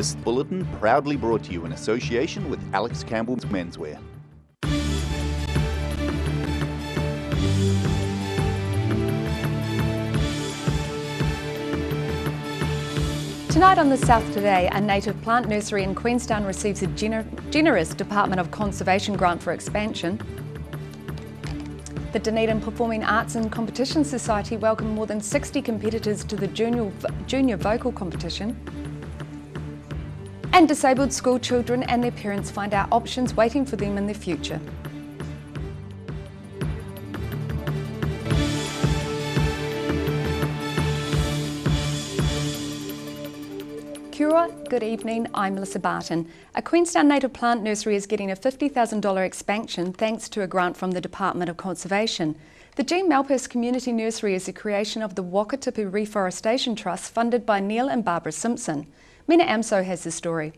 This bulletin proudly brought to you in association with Alex Campbell's Menswear. Tonight on The South Today, a native plant nursery in Queenstown receives a generous Department of Conservation grant for expansion. The Dunedin Performing Arts and Competition Society welcomed more than 60 competitors to the junior vocal competition. And disabled school children and their parents find out options waiting for them in the future. Kia ora, good evening, I'm Melissa Barton. A Queenstown native plant nursery is getting a $50,000 expansion thanks to a grant from the Department of Conservation. The Jean Malpass Community Nursery is a creation of the Wakatipu Reforestation Trust funded by Neil and Barbara Simpson. Mina Amso has the story.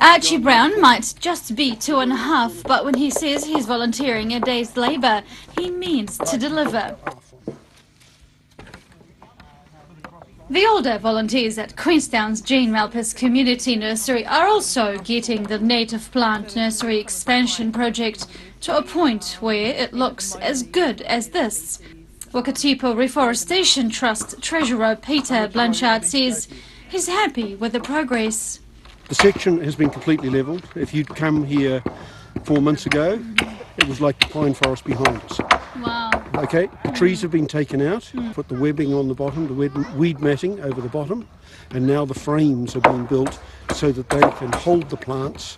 Archie Brown might just be 2.5, but when he says he's volunteering a day's labour, he means to deliver. The older volunteers at Queenstown's Jean Malpass Community Nursery are also getting the native plant nursery expansion project to a point where it looks as good as this. Wakatipu Reforestation Trust Treasurer Peter Blanchard says he's happy with the progress. The section has been completely levelled. If you'd come here 4 months ago, it was like the pine forest behind us. Wow. Okay, the trees have been taken out, put the webbing on the bottom, the weed matting over the bottom, and now the frames are being built so that they can hold the plants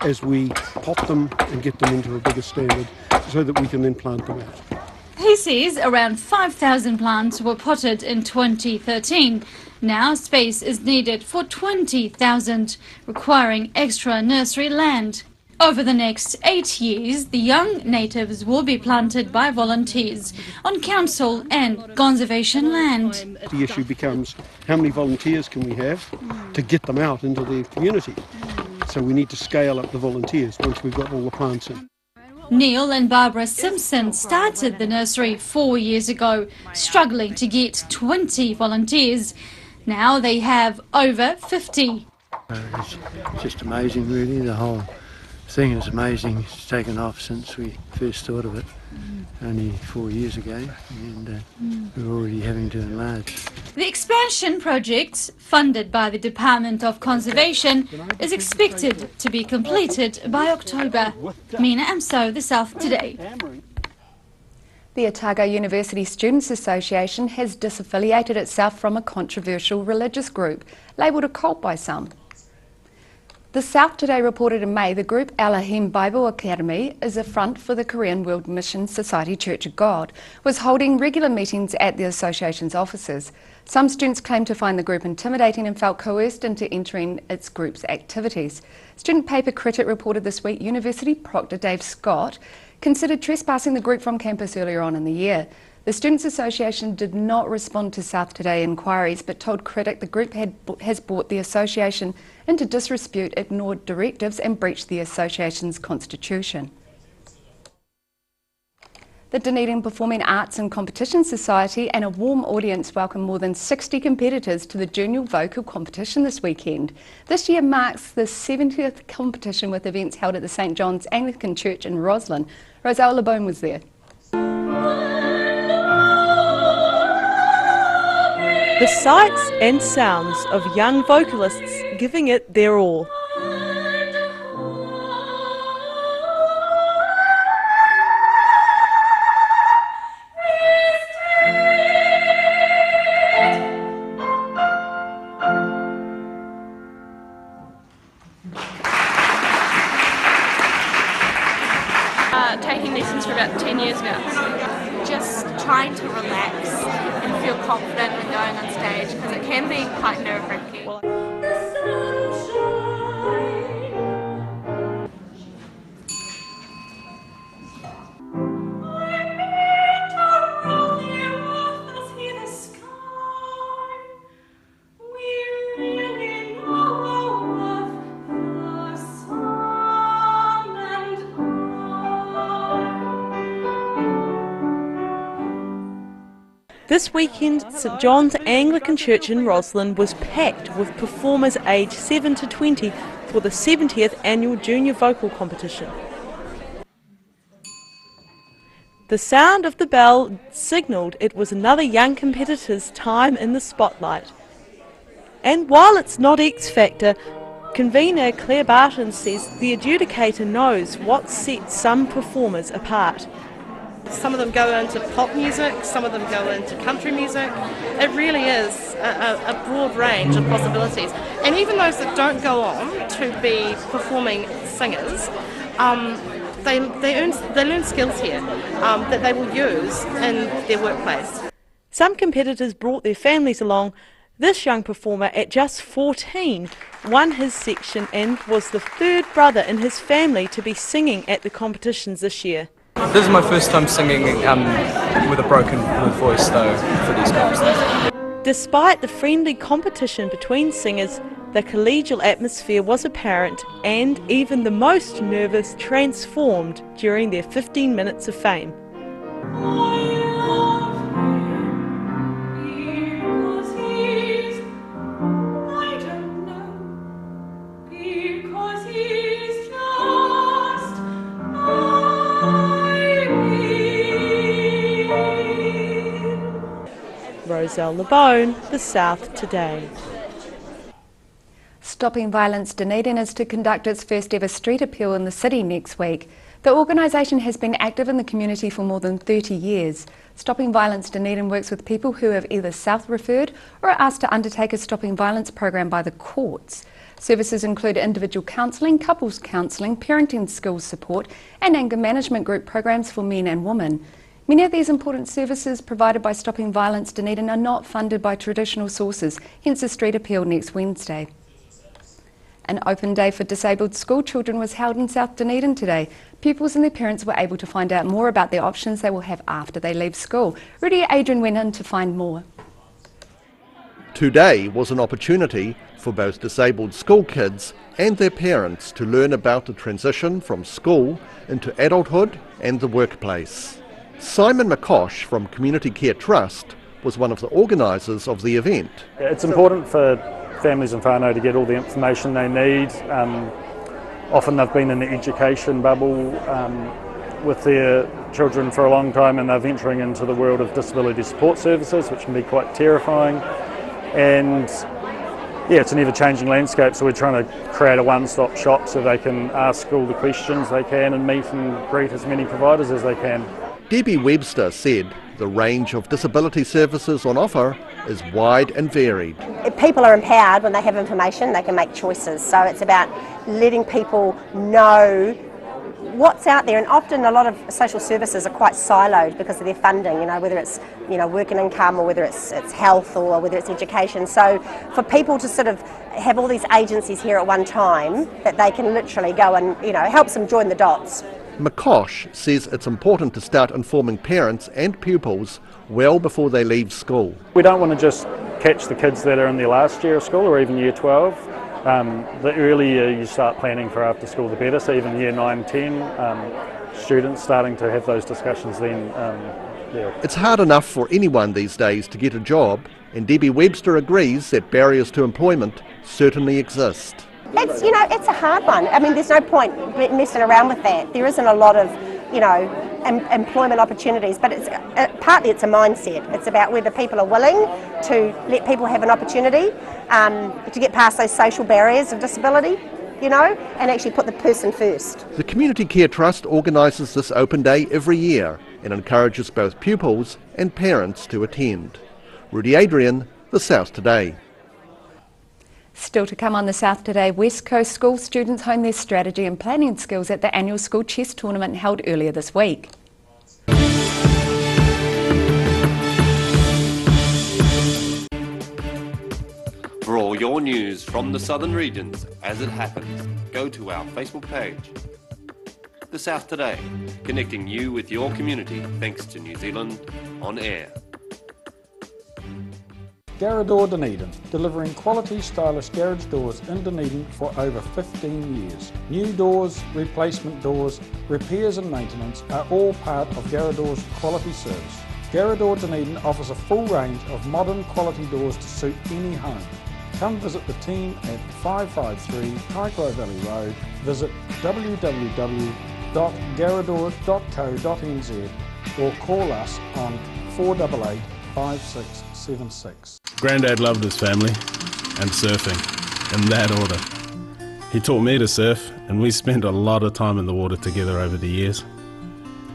as we pot them and get them into a bigger standard so that we can then plant them out. He says around 5,000 plants were potted in 2013. Now space is needed for 20,000, requiring extra nursery land. Over the next 8 years, the young natives will be planted by volunteers on council and conservation land. The issue becomes how many volunteers can we have to get them out into the community? So we need to scale up the volunteers once we've got all the plants in. Neil and Barbara Simpson started the nursery 4 years ago, struggling to get 20 volunteers. Now they have over 50. It's just amazing, really. The whole thing is amazing. It's taken off since we first thought of it, only 4 years ago, and we're already having to enlarge. The expansion project, funded by the Department of Conservation, is expected to be completed by October. Mina Amso, The South Today. The Otago University Students Association has disaffiliated itself from a controversial religious group, labelled a cult by some. The South Today reported in May the group Elohim Bible Academy is a front for the Korean World Mission Society Church of God, was holding regular meetings at the association's offices. Some students claimed to find the group intimidating and felt coerced into entering its group's activities. Student paper critic reported this week University proctor Dave Scott considered trespassing the group from campus earlier on in the year. The Students' Association did not respond to South Today inquiries, but told Critic the group has brought the association into disrepute, ignored directives and breached the association's constitution. The Dunedin Performing Arts and Competition Society and a warm audience welcomed more than 60 competitors to the junior vocal competition this weekend. This year marks the 70th competition, with events held at the St John's Anglican Church in Roslyn. Roselle LeBone was there. The sights and sounds of young vocalists giving it their all. Taking lessons for about 10 years now. Just trying to relax and feel confident when going on stage, because it can be quite nerve-wracking. This weekend, St John's Anglican Church in Roslyn was packed with performers aged 7 to 20 for the 70th annual junior vocal competition. The sound of the bell signalled it was another young competitor's time in the spotlight. And while it's not X Factor, convener Claire Barton says the adjudicator knows what sets some performers apart. Some of them go into pop music, some of them go into country music. It really is a broad range of possibilities. And even those that don't go on to be performing singers, they learn skills here that they will use in their workplace. Some competitors brought their families along. This young performer, at just 14, won his section and was the third brother in his family to be singing at the competitions this year. This is my first time singing with a broken voice though for these competitions. Despite the friendly competition between singers, the collegial atmosphere was apparent and even the most nervous transformed during their 15 minutes of fame. Roselle LeBone, The South Today. Stopping Violence Dunedin is to conduct its first ever street appeal in the city next week. The organisation has been active in the community for more than 30 years. Stopping Violence Dunedin works with people who have either self-referred or are asked to undertake a stopping violence program by the courts. Services include individual counselling, couples counselling, parenting skills support and anger management group programs for men and women. Many of these important services provided by Stopping Violence Dunedin are not funded by traditional sources, hence the street appeal next Wednesday. An open day for disabled school children was held in South Dunedin today. Pupils and their parents were able to find out more about the options they will have after they leave school. Rudy Adrian went in to find more. Today was an opportunity for both disabled school kids and their parents to learn about the transition from school into adulthood and the workplace. Simon McCosh from Community Care Trust was one of the organisers of the event. It's important for families in whānau to get all the information they need. Often they've been in the education bubble with their children for a long time and they're venturing into the world of disability support services, which can be quite terrifying. And yeah, it's an ever-changing landscape, so we're trying to create a one-stop shop so they can ask all the questions they can and meet and greet as many providers as they can. Debbie Webster said the range of disability services on offer is wide and varied. If people are empowered when they have information, they can make choices. So it's about letting people know what's out there, and often a lot of social services are quite siloed because of their funding, whether it's working income or whether it's health or whether it's education. So for people to sort of have all these agencies here at one time, that they can literally go and helps them join the dots. McCosh says it's important to start informing parents and pupils well before they leave school. We don't want to just catch the kids that are in their last year of school or even year 12. The earlier you start planning for after school, the better. So even year 9, 10 students starting to have those discussions then. It's hard enough for anyone these days to get a job, and Debbie Webster agrees that barriers to employment certainly exist. It's a hard one. I mean, there's no point messing around with that. There isn't a lot of, employment opportunities, but partly it's a mindset. It's about whether people are willing to let people have an opportunity to get past those social barriers of disability, and actually put the person first. The Community Care Trust organises this open day every year and encourages both pupils and parents to attend. Rudy Adrian, The South Today. Still to come on The South Today, West Coast school students honed their strategy and planning skills at the annual school chess tournament held earlier this week. For all your news from the southern regions as it happens, go to our Facebook page. The South Today, connecting you with your community thanks to New Zealand On Air. Garage Dunedin, delivering quality stylish garage doors in Dunedin for over 15 years. New doors, replacement doors, repairs and maintenance are all part of Garage quality service. Garrador Dunedin offers a full range of modern quality doors to suit any home. Come visit the team at 553 Kaikoura Valley Road. Visit www.garrador.co.nz or call us on 488 5676. Grandad loved his family and surfing, in that order. He taught me to surf, and we spent a lot of time in the water together over the years.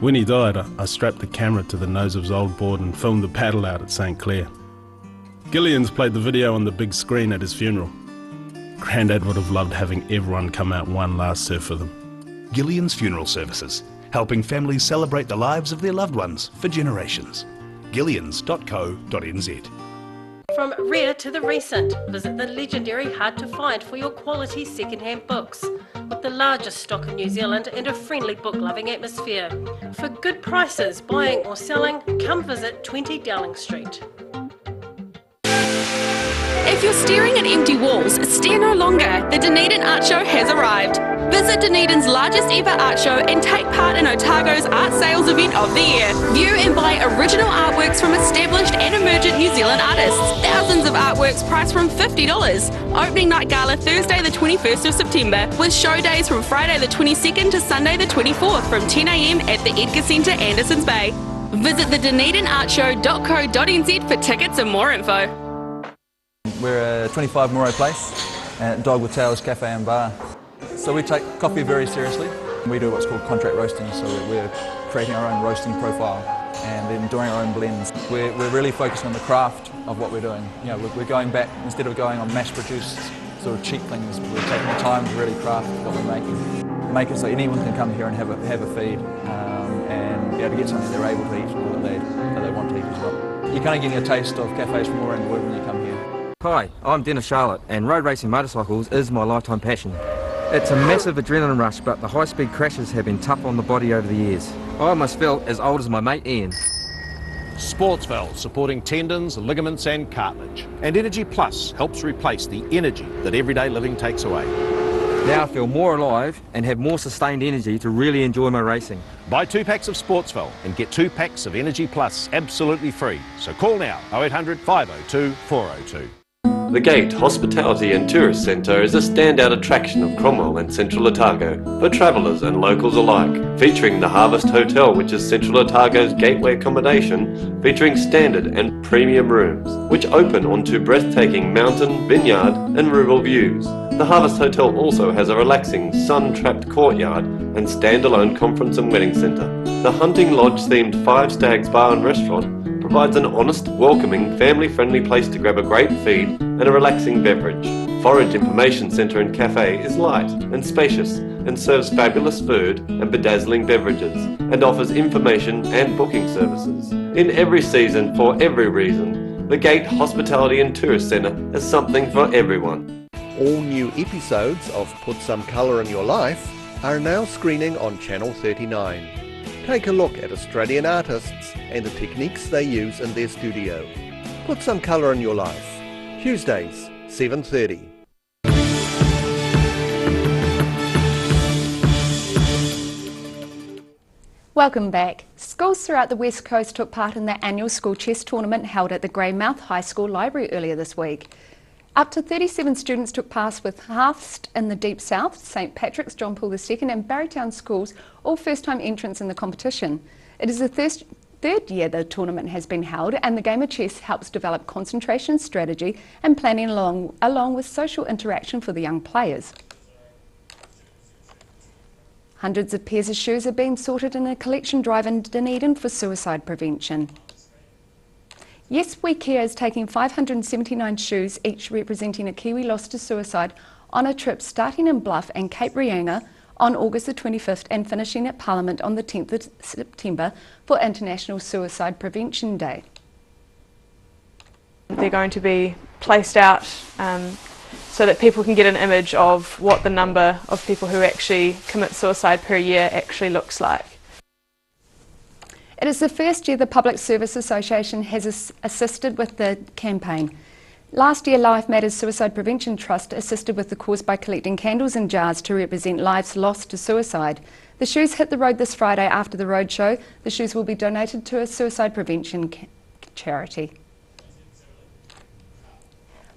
When he died, I strapped the camera to the nose of his old board and filmed the paddle out at St Clair. Gillian's played the video on the big screen at his funeral. Grandad would have loved having everyone come out one last surf with him. Gillian's Funeral Services, helping families celebrate the lives of their loved ones for generations. Gillians.co.nz. From rare to the recent, visit the legendary Hard to Find for your quality second-hand books, with the largest stock in New Zealand and a friendly book-loving atmosphere. For good prices, buying or selling, come visit 20 Dowling Street. If you're staring at empty walls, stare no longer. The Dunedin Art Show has arrived. Visit Dunedin's largest ever art show and take part in Otago's art sales event of the year. View and buy original artworks from established and emergent New Zealand artists. Thousands of artworks priced from $50. Opening night gala Thursday the 21st of September, with show days from Friday the 22nd to Sunday the 24th from 10 a.m. at the Edgar Centre, Andersons Bay. Visit the DunedinArtShow.co.nz for tickets and more info. We're at 25 Moray Place at Dog with Tails Cafe and Bar. So we take coffee very seriously. We do what's called contract roasting, so we're creating our own roasting profile and then doing our own blends. We're really focused on the craft of what we're doing. You know, we're going back, instead of going on mass-produced sort of cheap things, we're taking the time to really craft what we're making. Make it so anyone can come here and have a feed and be able to get something they're able to eat or that they want to eat as well. You're kind of getting a taste of cafes from all around the world when you come here. Hi, I'm Dennis Charlotte, and road racing motorcycles is my lifetime passion. It's a massive adrenaline rush, but the high-speed crashes have been tough on the body over the years. I almost felt as old as my mate Ian. Sportsval, supporting tendons, ligaments and cartilage. And Energy Plus helps replace the energy that everyday living takes away. Now I feel more alive and have more sustained energy to really enjoy my racing. Buy 2 packs of Sportsval and get 2 packs of Energy Plus absolutely free. So call now, 0800 502 402. The Gate Hospitality and Tourist Centre is a standout attraction of Cromwell and Central Otago for travellers and locals alike, featuring the Harvest Hotel, which is Central Otago's gateway accommodation, featuring standard and premium rooms, which open onto breathtaking mountain, vineyard and rural views. The Harvest Hotel also has a relaxing, sun-trapped courtyard and standalone conference and wedding centre. The Hunting Lodge-themed 5 Stags Bar and Restaurant provides an honest, welcoming, family-friendly place to grab a great feed and a relaxing beverage. Forage Information Centre and Cafe is light and spacious and serves fabulous food and bedazzling beverages and offers information and booking services. In every season, for every reason, the Gate Hospitality and Tourist Centre has something for everyone. All new episodes of Put Some Colour in Your Life are now screening on Channel 39. Take a look at Australian artists and the techniques they use in their studio. Put Some Colour in Your Life. Tuesdays, 7:30. Welcome back. Schools throughout the West Coast took part in the annual school chess tournament held at the Greymouth High School Library earlier this week. Up to 37 students took part, with Hearthst in the Deep South, St Patrick's, John Paul II and Barrytown schools all first-time entrants in the competition. It is the third year the tournament has been held, and the game of chess helps develop concentration, strategy and planning along with social interaction for the young players. Hundreds of pairs of shoes are being sorted in a collection drive in Dunedin for suicide prevention. Yes We Care is taking 579 shoes, each representing a Kiwi lost to suicide, on a trip starting in Bluff and Cape Reinga on August the 25th and finishing at Parliament on the 10th of September for International Suicide Prevention Day. They're going to be placed out so that people can get an image of what the number of people who actually commit suicide per year actually looks like. It is the first year the Public Service Association has assisted with the campaign. Last year, Life Matters Suicide Prevention Trust assisted with the cause by collecting candles and jars to represent lives lost to suicide. The shoes hit the road this Friday after the roadshow. The shoes will be donated to a suicide prevention charity.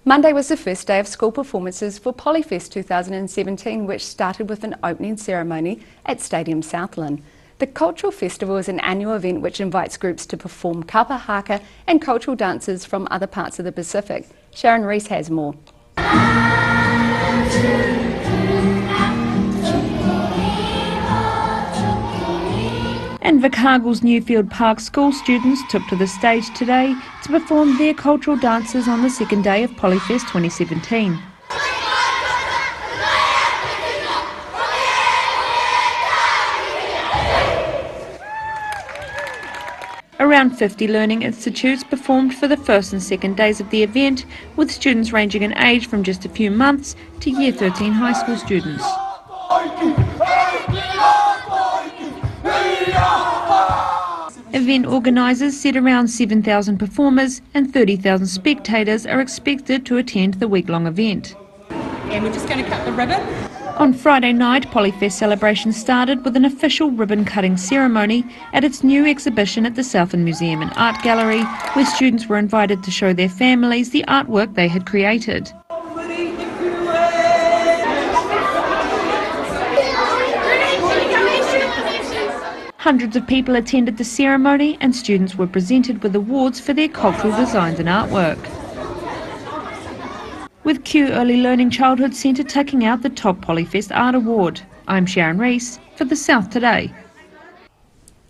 Monday was the first day of school performances for Polyfest 2017, which started with an opening ceremony at Stadium Southland. The Cultural Festival is an annual event which invites groups to perform kapa haka and cultural dances from other parts of the Pacific. Sharon Rees has more. And Invercargill's Newfield Park school students took to the stage today to perform their cultural dances on the second day of Polyfest 2017. Around 50 learning institutes performed for the first and second days of the event, with students ranging in age from just a few months to Year 13 high school students. Event organisers said around 7,000 performers and 30,000 spectators are expected to attend the week-long event. And we're just going to cut the ribbon. On Friday night, Polyfest celebrations started with an official ribbon-cutting ceremony at its new exhibition at the Southland Museum and Art Gallery, where students were invited to show their families the artwork they had created. Hundreds of people attended the ceremony and students were presented with awards for their cultural designs and artwork. With Q Early Learning Childhood Centre taking out the top Polyfest Art Award. I'm Sharon Rees for The South Today.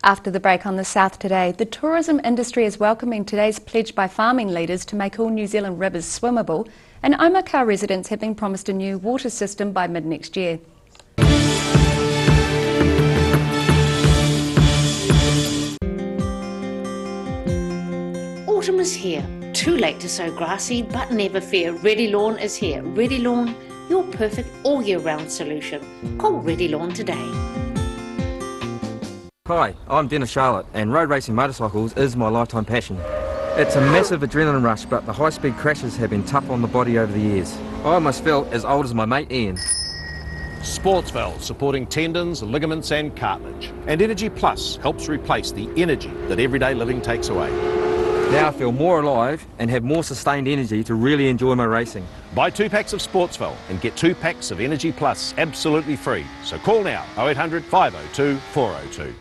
After the break on The South Today, the tourism industry is welcoming today's pledge by farming leaders to make all New Zealand rivers swimmable, and Omaka residents have been promised a new water system by mid-next year. Autumn is here. Too late to sow grass seed, but never fear. Ready Lawn is here. Ready Lawn, your perfect all year round solution. Call Ready Lawn today. Hi, I'm Dennis Charlotte, and road racing motorcycles is my lifetime passion. It's a massive adrenaline rush, but the high-speed crashes have been tough on the body over the years. I almost felt as old as my mate Ian. Sportsval, supporting tendons, ligaments and cartilage. And Energy Plus helps replace the energy that everyday living takes away. Now I feel more alive and have more sustained energy to really enjoy my racing. Buy 2 packs of Sportsval and get 2 packs of Energy Plus absolutely free. So call now, 0800 502 402.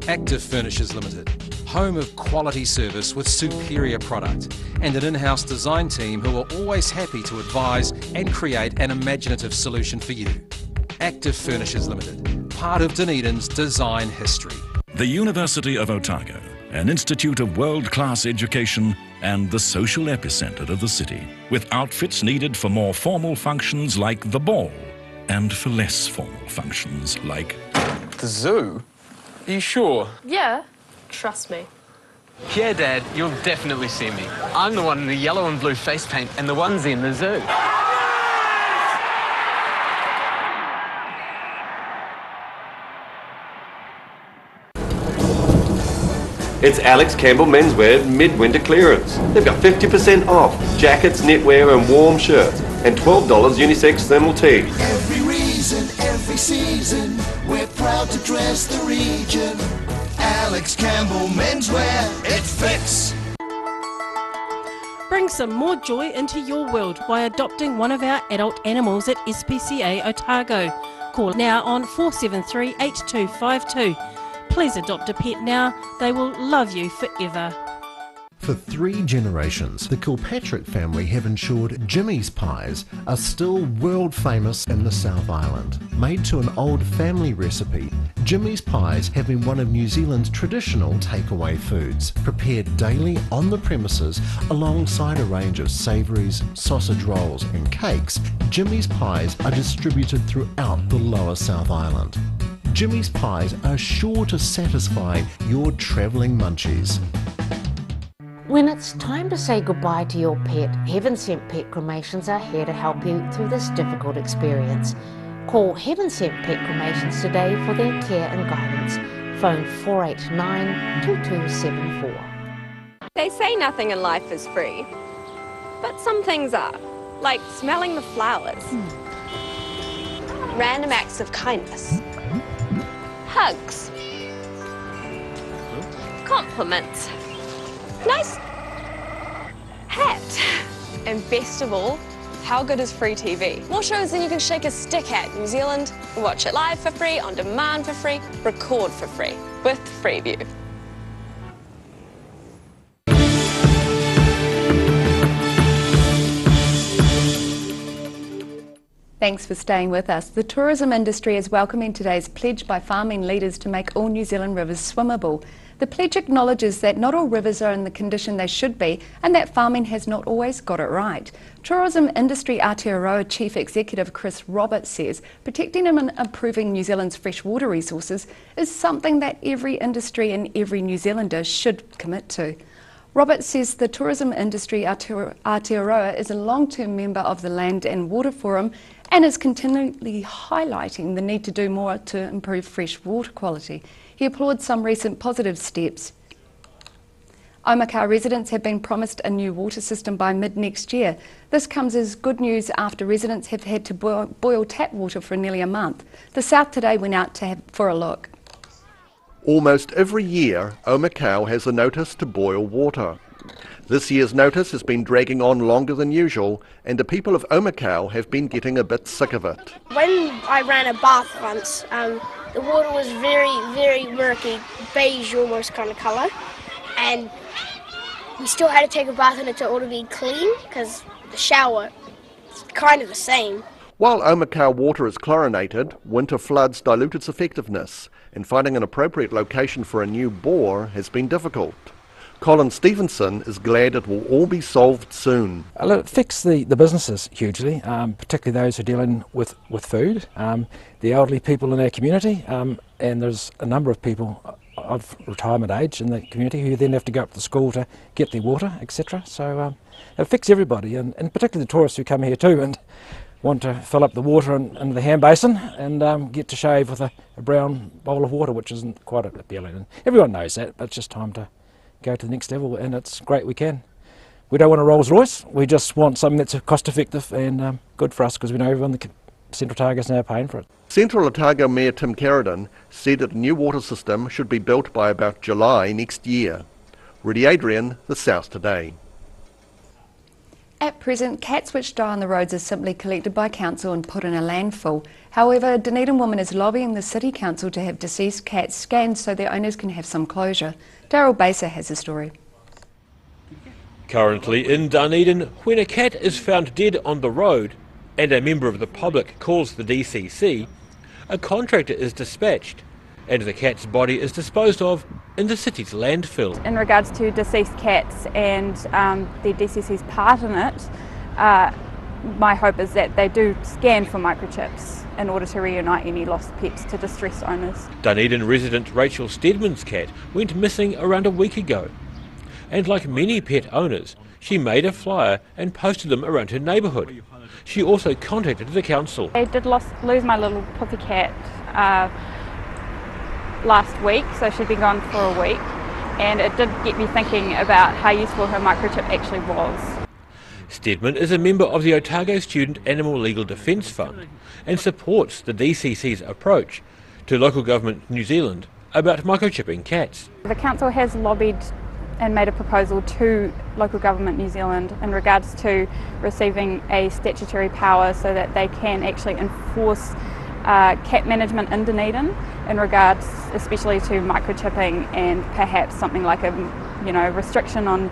Active Furnishers Limited, home of quality service with superior product and an in-house design team who are always happy to advise and create an imaginative solution for you. Active Furnishers Limited, part of Dunedin's design history. The University of Otago, an institute of world-class education and the social epicentre of the city, with outfits needed for more formal functions like the ball and for less formal functions like the zoo. Are you sure? Yeah, trust me. Yeah, Dad, you'll definitely see me. I'm the one in the yellow and blue face paint and the onesie in the zoo. It's Alex Campbell Menswear Midwinter Clearance. They've got 50% off jackets, knitwear and warm shirts and $12 unisex thermal tees. Every reason, every season, we're proud to dress the region. Alex Campbell Menswear, it fits. Bring some more joy into your world by adopting one of our adult animals at SPCA Otago. Call now on 473 8252. Please adopt a pet now, they will love you forever. For 3 generations, the Kilpatrick family have ensured Jimmy's pies are still world famous in the South Island. Made to an old family recipe, Jimmy's pies have been one of New Zealand's traditional takeaway foods, prepared daily on the premises alongside a range of savouries, sausage rolls and cakes. Jimmy's pies are distributed throughout the lower South Island. Jimmy's Pies are sure to satisfy your travelling munchies. When it's time to say goodbye to your pet, Heaven Sent Pet Cremations are here to help you through this difficult experience. Call Heaven Sent Pet Cremations today for their care and guidance. Phone 489-2274. They say nothing in life is free, but some things are, like smelling the flowers. Random acts of kindness. Hugs. Compliments. Nice hat. And best of all, how good is free TV? More shows than you can shake a stick at. New Zealand, watch it live for free, on demand for free, record for free, with Freeview. Thanks for staying with us. The tourism industry is welcoming today's pledge by farming leaders to make all New Zealand rivers swimmable. The pledge acknowledges that not all rivers are in the condition they should be and that farming has not always got it right. Tourism Industry Aotearoa Chief Executive Chris Roberts says protecting and improving New Zealand's freshwater resources is something that every industry and every New Zealander should commit to. Roberts says the tourism industry Aotearoa is a long-term member of the Land and Water Forum and is continually highlighting the need to do more to improve fresh water quality. He applauds some recent positive steps. Omaka residents have been promised a new water system by mid-next year. This comes as good news after residents have had to boil tap water for nearly a month. The South Today went out for a look. Almost every year, Omakau has a notice to boil water. This year's notice has been dragging on longer than usual, and the people of Omakau have been getting a bit sick of it. When I ran a bath once, the water was very, very murky, beige almost kind of colour, and we still had to take a bath in it to all to be clean, because the shower is kind of the same. While Omakau water is chlorinated, winter floods dilute its effectiveness, and finding an appropriate location for a new bore has been difficult. Colin Stevenson is glad it will all be solved soon. It affects the businesses hugely, particularly those who are dealing with food, the elderly people in our community, and there's a number of people of retirement age in the community who then have to go up to the school to get their water, etc. So it affects everybody, and particularly the tourists who come here too and want to fill up the water in the hand basin and get to shave with a brown bowl of water, which isn't quite appealing. And everyone knows that, but it's just time to go to the next level, and it's great we can. We don't want a Rolls Royce, we just want something that's cost effective and good for us, because we know everyone in the Central Otago is now paying for it. Central Otago Mayor Tim Carradine said that a new water system should be built by about July next year. Rudy Adrian, The South Today. At present, cats which die on the roads are simply collected by council and put in a landfill. However, a Dunedin woman is lobbying the City Council to have deceased cats scanned so their owners can have some closure. Daryl Baser has the story. Currently in Dunedin, when a cat is found dead on the road and a member of the public calls the DCC, a contractor is dispatched and the cat's body is disposed of in the city's landfill. In regards to deceased cats and the DCC's part in it, my hope is that they do scan for microchips in order to reunite any lost pets to distressed owners. Dunedin resident Rachel Steadman's cat went missing around a week ago, and like many pet owners, she made a flyer and posted them around her neighbourhood. She also contacted the council. I did lose my little puppy cat last week, so she'd been gone for a week, and it did get me thinking about how useful her microchip actually was. Steadman is a member of the Otago Student Animal Legal Defence Fund and supports the DCC's approach to local government New Zealand about microchipping cats. The council has lobbied and made a proposal to local government New Zealand in regards to receiving a statutory power so that they can actually enforce cat management in Dunedin in regards especially to microchipping and perhaps something like a restriction on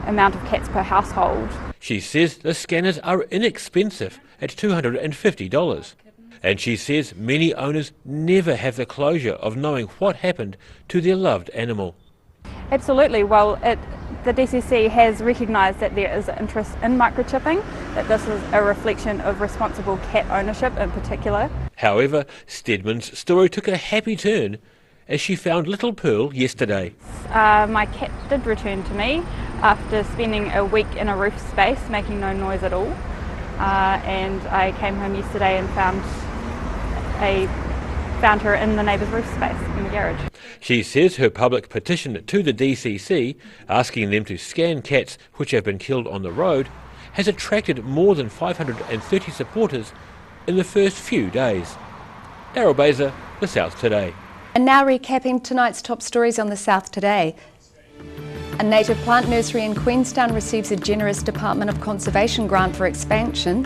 amount of cats per household. She says the scanners are inexpensive at $250, and she says many owners never have the closure of knowing what happened to their loved animal. Absolutely. Well, the DCC has recognised that there is interest in microchipping, that this is a reflection of responsible cat ownership in particular. However, Stedman's story took a happy turn as she found little Pearl yesterday. My cat did return to me after spending a week in a roof space making no noise at all, and I came home yesterday and found her in the neighbour's roof space in the garage. She says her public petition to the DCC asking them to scan cats which have been killed on the road has attracted more than 530 supporters in the first few days. Daryl Baser, The South Today. And now recapping tonight's top stories on The South Today. A native plant nursery in Queenstown receives a generous Department of Conservation grant for expansion.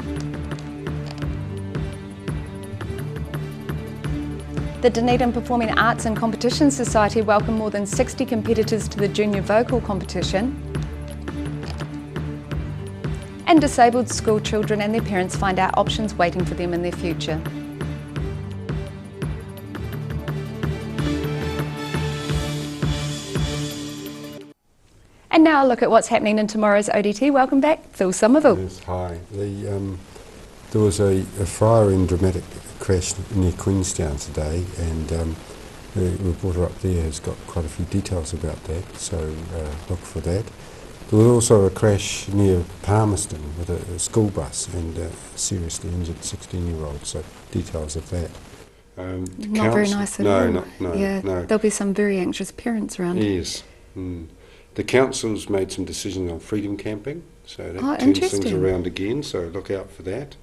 The Dunedin Performing Arts and Competition Society welcomed more than 60 competitors to the junior vocal competition. And disabled school children and their parents find out options waiting for them in their future. And now a look at what's happening in tomorrow's ODT. Welcome back, Phil Somerville. Yes, hi. There was a fire and dramatic crash near Queenstown today, and the reporter up there has got quite a few details about that, so look for that. There was also a crash near Palmerston with a school bus and a seriously injured 16-year-old, so details of that. Not very nice at all. No, yeah, no. There'll be some very anxious parents around. Yes. The council's made some decisions on freedom camping, so that turns things around again, so look out for that.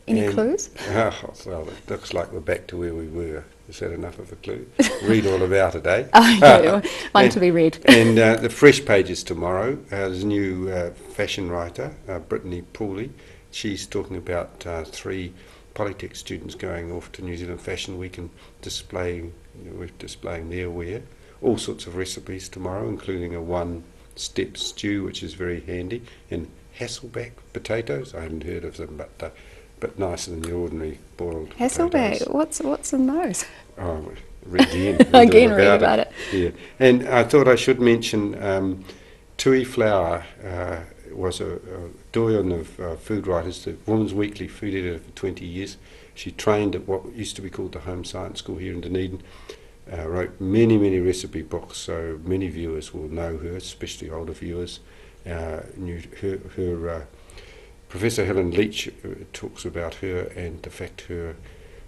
Any clues? Well, it looks like we're back to where we were. Is that enough of a clue? Read all about it, eh? One to be read. And the Fresh Pages tomorrow, there's a new fashion writer, Brittany Pooley. She's talking about 3 Polytech students going off to New Zealand Fashion Week and displaying their wear. All sorts of recipes tomorrow, including a 1-step stew, which is very handy, and Hasselback potatoes. I haven't heard of them, but nicer than the ordinary boiled potatoes. Hasselback, what's in those? Oh, read about it. Yeah, and I thought I should mention Tui Flower was a doyen of food writers, the Women's Weekly food editor for 20 years. She trained at what used to be called the Home Science School here in Dunedin. Wrote many recipe books, so many viewers will know her, especially older viewers. Professor Helen Leach talks about her and the fact her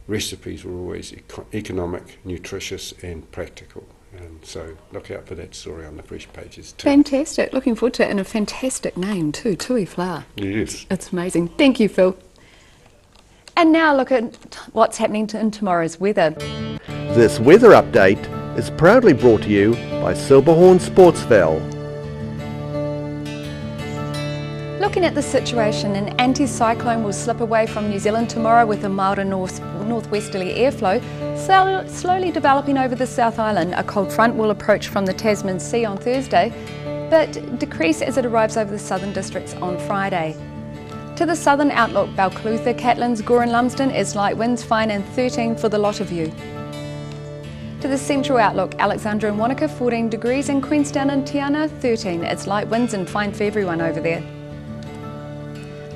recipes were always economic, nutritious and practical. And so look out for that story on the Fresh Pages too. Fantastic, looking forward to it, and a fantastic name too, Tui Flower. Yes. It's amazing. Thank you, Phil. And now look at what's happening in tomorrow's weather. This weather update is proudly brought to you by Silberhorn Sportsville. Looking at the situation, an anticyclone will slip away from New Zealand tomorrow with a milder northwesterly airflow slowly developing over the South Island. A cold front will approach from the Tasman Sea on Thursday, but decrease as it arrives over the southern districts on Friday. To the southern outlook, Balclutha, Catlins, Gore and Lumsden is light winds, fine and 13 for the lot of you. To the central outlook, Alexandra and Wanaka 14 degrees and Queenstown and Tiana 13. It's light winds and fine for everyone over there.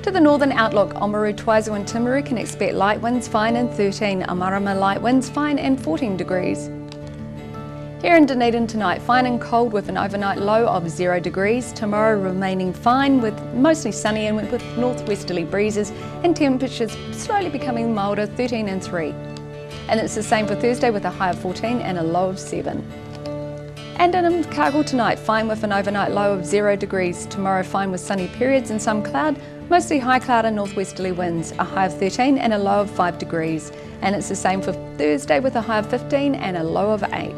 To the northern outlook, Oamaru, Twizel and Timaru can expect light winds, fine and 13. Amarama light winds, fine and 14 degrees. Here in Dunedin tonight, fine and cold with an overnight low of 0 degrees. Tomorrow remaining fine with mostly sunny and with northwesterly breezes and temperatures slowly becoming milder, 13 and 3. And it's the same for Thursday with a high of 14 and a low of 7. And in Invercargill tonight, fine with an overnight low of 0 degrees. Tomorrow fine with sunny periods and some cloud, mostly high cloud and northwesterly winds, a high of 13 and a low of 5 degrees. And it's the same for Thursday with a high of 15 and a low of 8.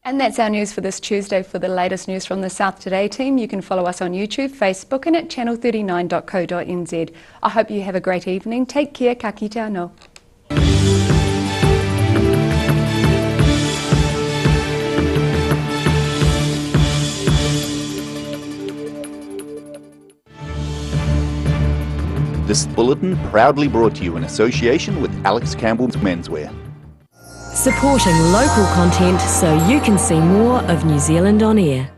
And that's our news for this Tuesday. For the latest news from the South Today team, you can follow us on YouTube, Facebook and at channel39.co.nz. I hope you have a great evening. Take care, ka kite anō. This bulletin proudly brought to you in association with Alex Campbell's Menswear. Supporting local content so you can see more of New Zealand on air.